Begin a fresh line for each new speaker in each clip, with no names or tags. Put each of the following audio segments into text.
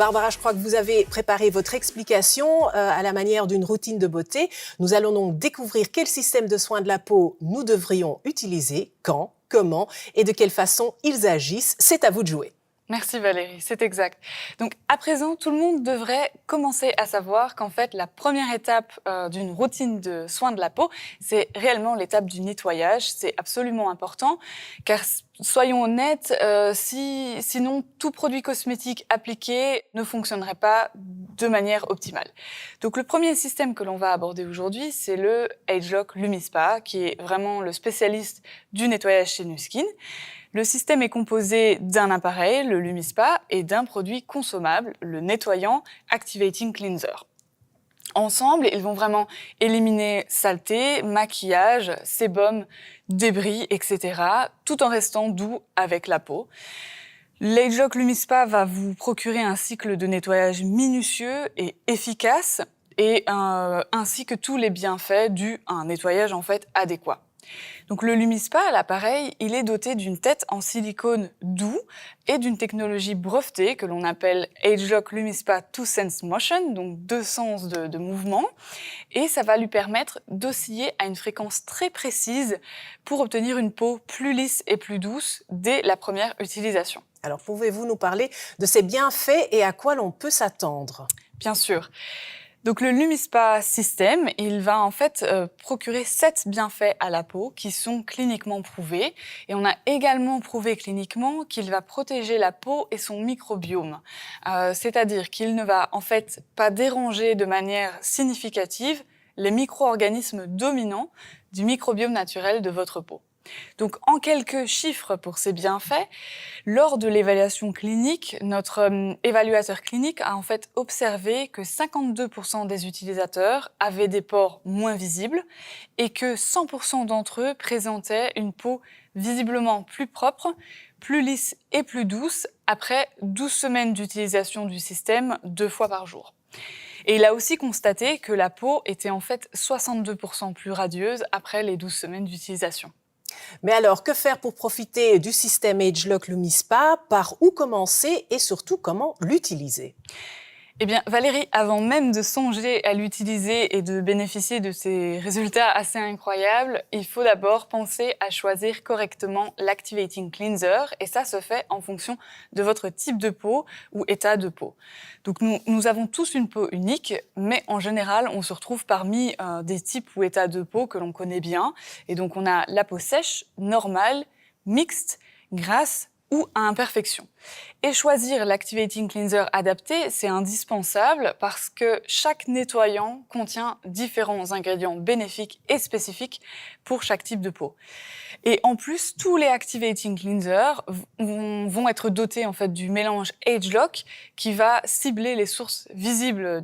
Barbara, je crois que vous avez préparé votre explication à la manière d'une routine de beauté. Nous allons donc découvrir quel système de soins de la peau nous devrions utiliser, quand, comment et de quelle façon ils agissent. C'est à vous de jouer.
Merci Valérie, c'est exact. Donc à présent, tout le monde devrait commencer à savoir qu'en fait, la première étape d'une routine de soins de la peau, c'est réellement l'étape du nettoyage. C'est absolument important, car soyons honnêtes, sinon tout produit cosmétique appliqué ne fonctionnerait pas de manière optimale. Donc le premier système que l'on va aborder aujourd'hui, c'est le ageLOC LumiSpa, qui est vraiment le spécialiste du nettoyage chez Nu Skin. Le système est composé d'un appareil, le LumiSpa, et d'un produit consommable, le nettoyant Activating Cleanser. Ensemble, ils vont vraiment éliminer saleté, maquillage, sébum, débris, etc., tout en restant doux avec la peau. L'ageLOC LumiSpa va vous procurer un cycle de nettoyage minutieux et efficace, ainsi que tous les bienfaits dus à un nettoyage en fait adéquat. Donc le LumiSpa, l'appareil, il est doté d'une tête en silicone doux et d'une technologie brevetée que l'on appelle ageLOC LumiSpa 2 Sense Motion, donc 2 sens de mouvement. Et ça va lui permettre d'osciller à une fréquence très précise pour obtenir une peau plus lisse et plus douce dès la première utilisation.
Alors, pouvez-vous nous parler de ces bienfaits et à quoi l'on peut s'attendre?
Bien sûr. Donc le LumiSpa System, il va en fait procurer 7 bienfaits à la peau qui sont cliniquement prouvés. Et on a également prouvé cliniquement qu'il va protéger la peau et son microbiome. C'est-à-dire qu'il ne va en fait pas déranger de manière significative les micro-organismes dominants du microbiome naturel de votre peau. Donc, en quelques chiffres pour ces bienfaits, lors de l'évaluation clinique, notre évaluateur clinique a en fait observé que 52% des utilisateurs avaient des pores moins visibles et que 100% d'entre eux présentaient une peau visiblement plus propre, plus lisse et plus douce après 12 semaines d'utilisation du système 2 fois par jour. Et il a aussi constaté que la peau était en fait 62% plus radieuse après les 12 semaines d'utilisation.
Mais alors, que faire pour profiter du système ageLOC LumiSpa? Par où commencer et surtout comment l'utiliser?
Eh bien, Valérie, avant même de songer à l'utiliser et de bénéficier de ces résultats assez incroyables, il faut d'abord penser à choisir correctement l'Activating Cleanser, et ça se fait en fonction de votre type de peau ou état de peau. Donc nous avons tous une peau unique, mais en général, on se retrouve parmi des types ou états de peau que l'on connaît bien. Et donc on a la peau sèche, normale, mixte, grasse, ou à imperfection. Et choisir l'Activating Cleanser adapté, c'est indispensable parce que chaque nettoyant contient différents ingrédients bénéfiques et spécifiques pour chaque type de peau. Et en plus, tous les Activating Cleansers vont être dotés en fait du mélange ageLOC qui va cibler les sources visibles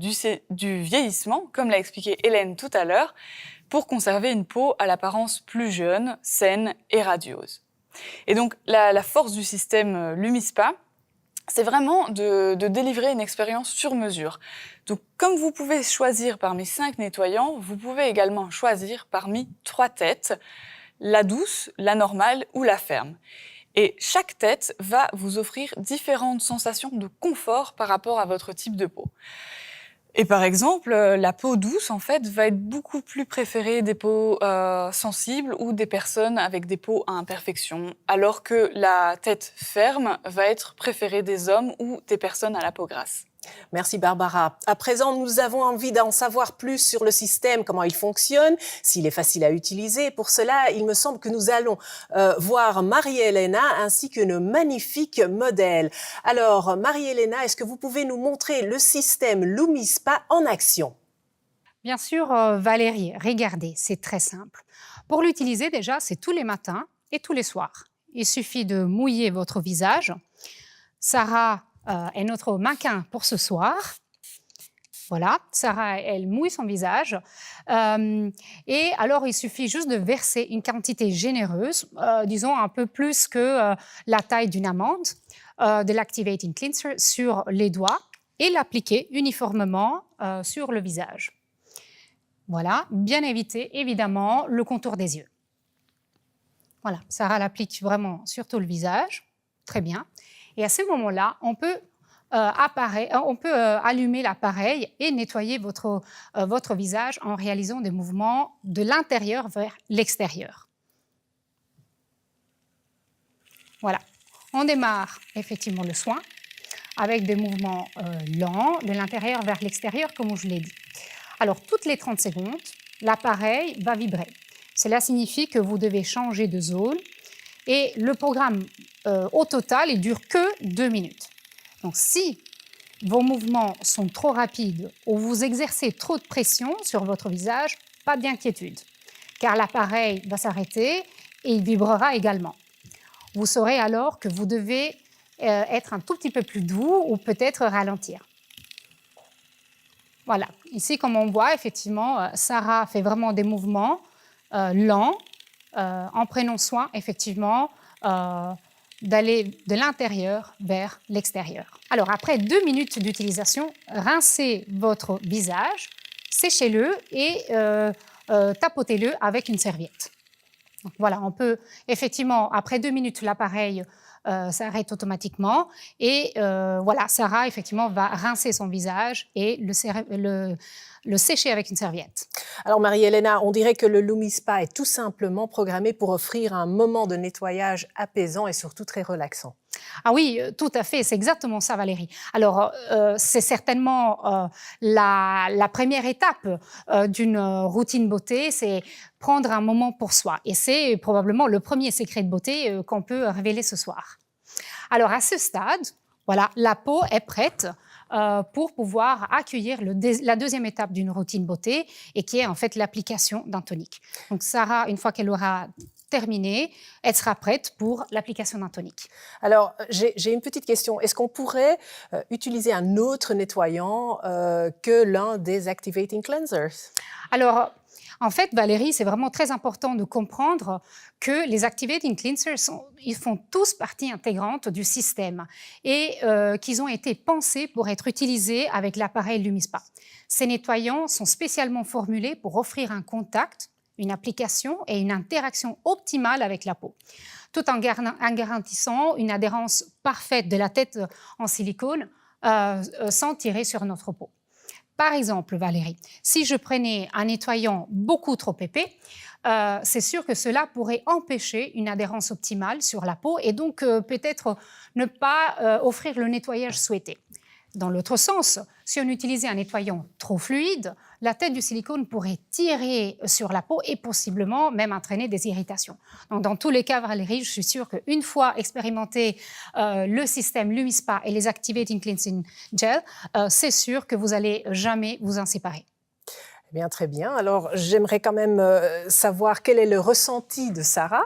du vieillissement, comme l'a expliqué Hélène tout à l'heure, pour conserver une peau à l'apparence plus jeune, saine et radieuse. Et donc, la force du système LumiSpa, c'est vraiment de délivrer une expérience sur mesure. Donc, comme vous pouvez choisir parmi 5 nettoyants, vous pouvez également choisir parmi 3 têtes, la douce, la normale ou la ferme. Et chaque tête va vous offrir différentes sensations de confort par rapport à votre type de peau. Et par exemple, la peau douce, en fait, va être beaucoup plus préférée des peaux sensibles ou des personnes avec des peaux à imperfection, alors que la tête ferme va être préférée des hommes ou des personnes à la peau grasse.
Merci Barbara. À présent, nous avons envie d'en savoir plus sur le système, comment il fonctionne, s'il est facile à utiliser. Pour cela, il me semble que nous allons voir Marie-Helena ainsi qu'une magnifique modèle. Alors, Marie-Helena, est-ce que vous pouvez nous montrer le système LumiSpa en action?
Bien sûr, Valérie, regardez, c'est très simple. Pour l'utiliser, déjà, c'est tous les matins et tous les soirs. Il suffit de mouiller votre visage. Sarah est notre mannequin pour ce soir. Voilà, Sarah, elle mouille son visage. Et alors, il suffit juste de verser une quantité généreuse, disons un peu plus que la taille d'une amande, de l'Activating Cleanser sur les doigts et l'appliquer uniformément sur le visage. Voilà, bien éviter évidemment le contour des yeux. Voilà, Sarah l'applique vraiment sur tout le visage, très bien. Et à ce moment-là, on peut allumer l'appareil et nettoyer votre visage en réalisant des mouvements de l'intérieur vers l'extérieur. Voilà, on démarre effectivement le soin avec des mouvements lents de l'intérieur vers l'extérieur, comme je l'ai dit. Alors, toutes les 30 secondes, l'appareil va vibrer. Cela signifie que vous devez changer de zone et le programme au total, il dure que 2 minutes. Donc, si vos mouvements sont trop rapides ou vous exercez trop de pression sur votre visage, pas d'inquiétude, car l'appareil va s'arrêter et il vibrera également. Vous saurez alors que vous devez être un tout petit peu plus doux ou peut-être ralentir. Voilà, ici comme on voit, effectivement, Sarah fait vraiment des mouvements lents en prenant soin, effectivement, d'aller de l'intérieur vers l'extérieur. Alors, après 2 minutes d'utilisation, rincez votre visage, séchez-le et tapotez-le avec une serviette. Donc, voilà, on peut effectivement, après 2 minutes, l'appareil s'arrête automatiquement et voilà, Sarah, effectivement, va rincer son visage et le sécher avec une serviette.
Alors Marie-Helena, on dirait que le LumiSpa est tout simplement programmé pour offrir un moment de nettoyage apaisant et surtout très relaxant.
Ah oui, tout à fait, c'est exactement ça Valérie. Alors, c'est certainement la première étape d'une routine beauté, c'est prendre un moment pour soi. Et c'est probablement le premier secret de beauté qu'on peut révéler ce soir. Alors, à ce stade, voilà, la peau est prête pour pouvoir accueillir la deuxième étape d'une routine beauté et qui est en fait l'application d'un tonique. Donc, Sarah, une fois qu'elle aura terminée, elle sera prête pour l'application d'un tonique.
Alors, j'ai une petite question. Est-ce qu'on pourrait utiliser un autre nettoyant que l'un des Activating Cleansers?
Alors, en fait, Valérie, c'est vraiment très important de comprendre que les Activating Cleansers, ils font tous partie intégrante du système et qu'ils ont été pensés pour être utilisés avec l'appareil LumiSpa. Ces nettoyants sont spécialement formulés pour offrir un contact, une application et une interaction optimale avec la peau, tout en garantissant une adhérence parfaite de la tête en silicone sans tirer sur notre peau. Par exemple, Valérie, si je prenais un nettoyant beaucoup trop épais, c'est sûr que cela pourrait empêcher une adhérence optimale sur la peau et donc peut-être ne pas offrir le nettoyage souhaité. Dans l'autre sens, si on utilisait un nettoyant trop fluide, la tête du silicone pourrait tirer sur la peau et possiblement même entraîner des irritations. Donc, dans tous les cas, Valérie, je suis sûre qu'une fois expérimenté le système LumiSpa et les Activating Cleansing Gel, c'est sûr que vous n'allez jamais vous en séparer.
Eh bien, très bien. Alors, j'aimerais quand même savoir quel est le ressenti de Sarah.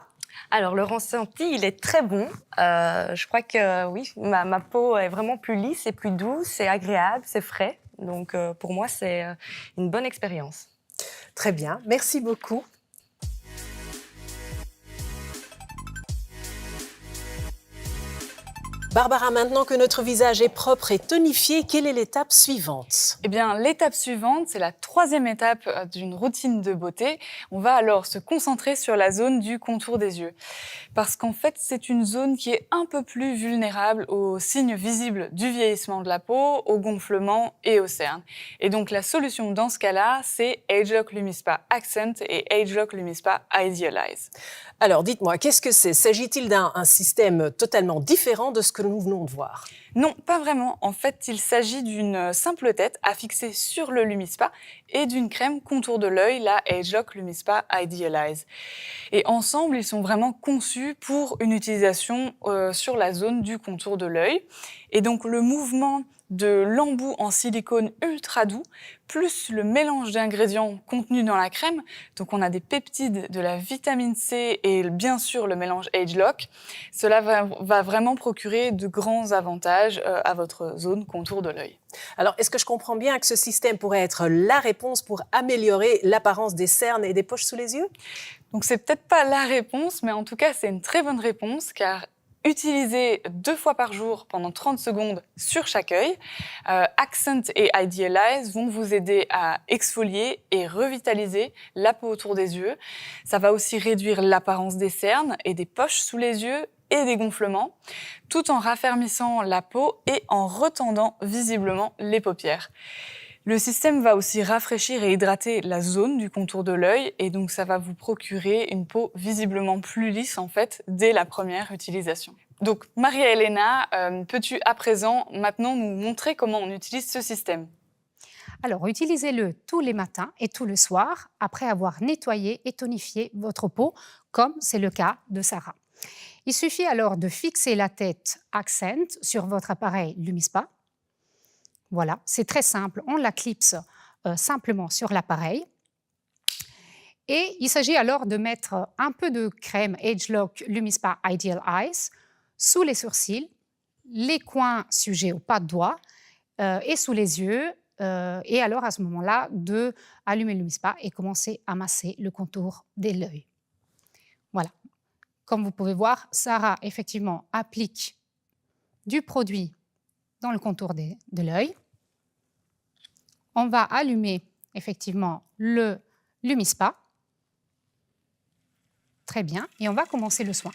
Alors, le ressenti, il est très bon. Je crois que oui, ma peau est vraiment plus lisse et plus douce, c'est agréable, c'est frais. Donc, pour moi, c'est une bonne expérience.
Très bien, merci beaucoup. Barbara, maintenant que notre visage est propre et tonifié, quelle est l'étape suivante?
Eh bien, l'étape suivante, c'est la 3e étape d'une routine de beauté. On va alors se concentrer sur la zone du contour des yeux. Parce qu'en fait, c'est une zone qui est un peu plus vulnérable aux signes visibles du vieillissement de la peau, au gonflement et aux cernes. Et donc, la solution dans ce cas-là, c'est ageLOC LumiSpa Accent et ageLOC LumiSpa Idealize.
Alors, dites-moi, qu'est-ce que c'est? S'agit-il d'un système totalement différent de ce que nous venons de voir?
Non, pas vraiment. En fait, il s'agit d'une simple tête à fixer sur le LumiSpa et d'une crème contour de l'œil, la ageLOC LumiSpa Idealize. Et ensemble, ils sont vraiment conçus pour une utilisation sur la zone du contour de l'œil. Et donc, le mouvement de l'embout en silicone ultra doux, plus le mélange d'ingrédients contenus dans la crème. Donc, on a des peptides, de la vitamine C et bien sûr le mélange ageLOC. Cela va vraiment procurer de grands avantages à votre zone contour de l'œil.
Alors, est-ce que je comprends bien que ce système pourrait être la réponse pour améliorer l'apparence des cernes et des poches sous les yeux?
Donc, c'est peut-être pas la réponse, mais en tout cas, c'est une très bonne réponse car utilisez 2 fois par jour pendant 30 secondes sur chaque œil. Accent et Idealize vont vous aider à exfolier et revitaliser la peau autour des yeux. Ça va aussi réduire l'apparence des cernes et des poches sous les yeux et dégonflement, tout en raffermissant la peau et en retendant visiblement les paupières. Le système va aussi rafraîchir et hydrater la zone du contour de l'œil et donc ça va vous procurer une peau visiblement plus lisse en fait dès la première utilisation. Donc Maria-Elena, peux-tu à présent maintenant nous montrer comment on utilise ce système ?
Alors, utilisez-le tous les matins et tous les soirs après avoir nettoyé et tonifié votre peau, comme c'est le cas de Sarah. Il suffit alors de fixer la tête Accent sur votre appareil Lumispa. Voilà, c'est très simple, on la clipse simplement sur l'appareil. Et il s'agit alors de mettre un peu de crème ageLOC Lumispa Ideal Eyes sous les sourcils, les coins sujets aux pas de doigts et sous les yeux. Et alors, à ce moment-là, de allumer le Lumispa et commencer à masser le contour de l'œil. Voilà. Comme vous pouvez voir, Sarah, effectivement, applique du produit dans le contour de l'œil. On va allumer, effectivement, le Lumispa. Très bien. Et on va commencer le soin.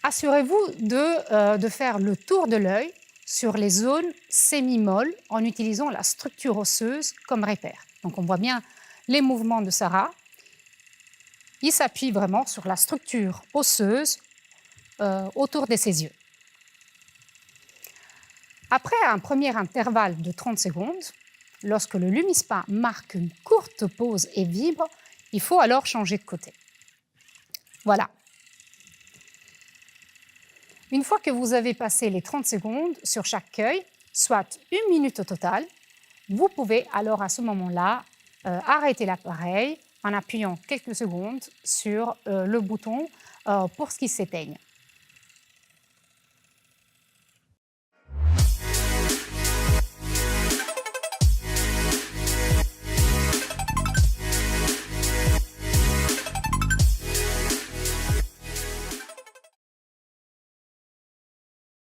Assurez-vous de faire le tour de l'œil sur les zones sémimolles en utilisant la structure osseuse comme repère. Donc on voit bien les mouvements de Sarah. Il s'appuie vraiment sur la structure osseuse autour de ses yeux. Après un premier intervalle de 30 secondes, lorsque le Lumispa marque une courte pause et vibre, il faut alors changer de côté. Voilà. Une fois que vous avez passé les 30 secondes sur chaque œil, soit 1 minute au total, vous pouvez alors à ce moment-là arrêter l'appareil en appuyant quelques secondes sur le bouton pour qu'il s'éteigne.